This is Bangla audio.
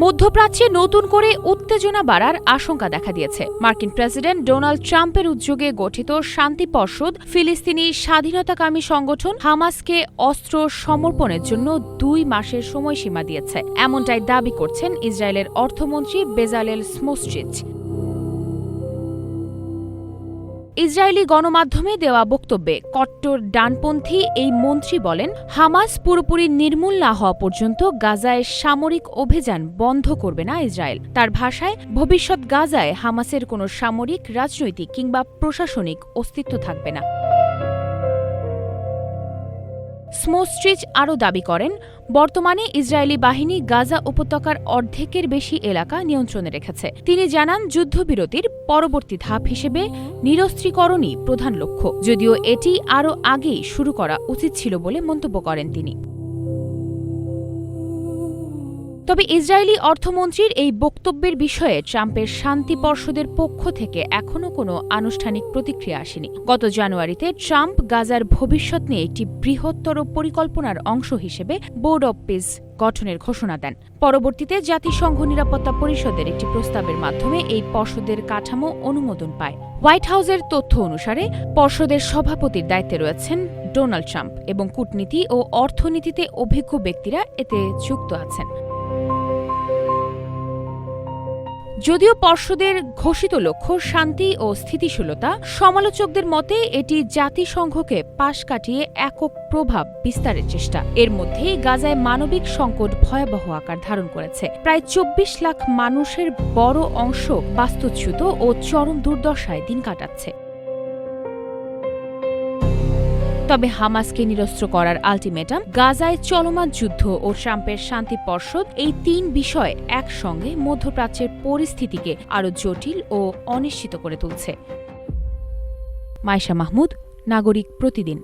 মধ্যপ্রাচ্যে নতুন করে উত্তেজনা বাড়ার আশঙ্কা দেখা দিয়েছে। মার্কিন প্রেসিডেন্ট ডোনাল্ড ট্রাম্পের উদ্যোগে গঠিত শান্তি পর্ষদ ফিলিস্তিনি স্বাধীনতাকামী সংগঠন হামাসকে অস্ত্র সমর্পণের জন্য 2 মাসের সময়সীমা দিয়েছে, এমনটাই দাবি করছেন ইসরায়েলের অর্থমন্ত্রী বেজালেল স্মোট্রিচ। ইসরায়েলি গণমাধ্যমে দেওয়া বক্তব্যে কট্টর ডানপন্থী এই মন্ত্রী বলেন, হামাস পুরোপুরি নির্মূল না হওয়া পর্যন্ত গাজায় সামরিক অভিযান বন্ধ করবে না ইসরায়েল। তার ভাষায়, ভবিষ্যৎ গাজায় হামাসের কোনো সামরিক, রাজনৈতিক কিংবা প্রশাসনিক অস্তিত্ব থাকবে না। স্মোট্রিচ আরও দাবি করেন, বর্তমানে ইসরায়েলি বাহিনী গাজা উপত্যকার অর্ধেকের বেশি এলাকা নিয়ন্ত্রণে রেখেছে। তিনি জানান, যুদ্ধবিরতির পরবর্তী ধাপ হিসেবে নিরস্ত্রীকরণই প্রধান লক্ষ্য, যদিও এটি আরও আগেই শুরু করা উচিত ছিল বলে মন্তব্য করেন তিনি। তবে ইসরায়েলি অর্থমন্ত্রীর এই বক্তব্যের বিষয়ে ট্রাম্পের শান্তি পর্ষদের পক্ষ থেকে এখনও কোনো আনুষ্ঠানিক প্রতিক্রিয়া আসেনি। গত জানুয়ারিতে ট্রাম্প গাজার ভবিষ্যৎ নিয়ে একটি বৃহত্তর পরিকল্পনার অংশ হিসেবে বোর্ড অব পিস গঠনের ঘোষণা দেন। পরবর্তীতে জাতিসংঘ নিরাপত্তা পরিষদের একটি প্রস্তাবের মাধ্যমে এই পর্ষদের কাঠামো অনুমোদন পায়। হোয়াইট হাউসের তথ্য অনুসারে পর্ষদের সভাপতির দায়িত্বে রয়েছেন ডোনাল্ড ট্রাম্প এবং কূটনীতি ও অর্থনীতিতে অভিজ্ঞ ব্যক্তিরা এতে যুক্ত আছেন। যদিও পর্ষদের ঘোষিত লক্ষ্য শান্তি ও স্থিতিশীলতা, সমালোচকদের মতে এটি জাতিসংঘকে পাশ কাটিয়ে একক প্রভাব বিস্তারের চেষ্টা। এর মধ্যেই গাজায় মানবিক সংকট ভয়াবহ আকার ধারণ করেছে। প্রায় 24 লাখ মানুষের বড় অংশ বাস্তুচ্যুত ও চরম দুর্দশায় দিন কাটাচ্ছে। তবে হামাসকে নিরস্ত্র করার আলটিমেটাম, গাজায় চলমান যুদ্ধ ও ট্রাম্পের শান্তি পর্ষদ, এই 3 বিষয় একসঙ্গে মধ্যপ্রাচ্যের পরিস্থিতিকে আরও জটিল ও অনিশ্চিত করে তুলছে। মাইশা মাহমুদ, নাগরিক প্রতিদিন।